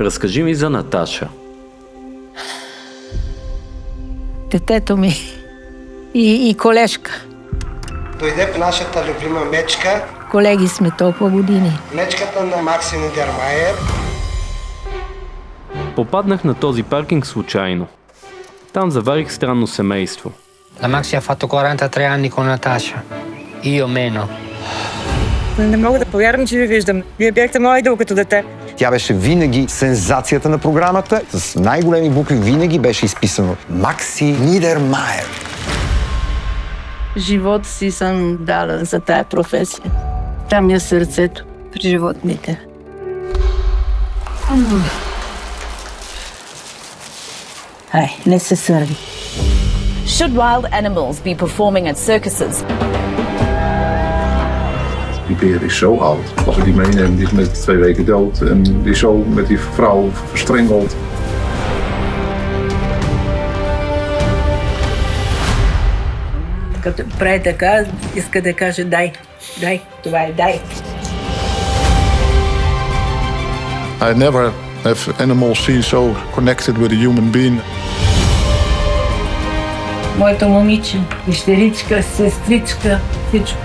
Разкажи ми за Наташа. Детето ми и колежка. Дойде нашата любима мечка. Колеги сме толкова години. Мечката на Макси Нидермайер. Попаднах на този паркинг случайно. Там заварих странно семейство. La Maxi ha fatto 43 anni con Natasha. Io meno. Не мога да повярвам, че ви виждам. Вие бяхте моя идол като дете. Тя беше винаги сензацията на програмата. С най-големи букви винаги беше изписано Макси Нидермайер. Живот си съм дала за тая професия. Там е сърцето при животните. Ай, не се сърди. Should wild animals be performing at circuses? Die beer is zo oud. Als we die meenemen, die is met 2 weken dood. En die is zo met die vrouw verstrengeld. Като прави така, иска да каже дай, това е дай. I never have animals seen so connected with a human being. Моето момиче, ищеричка, сестричка, всичко.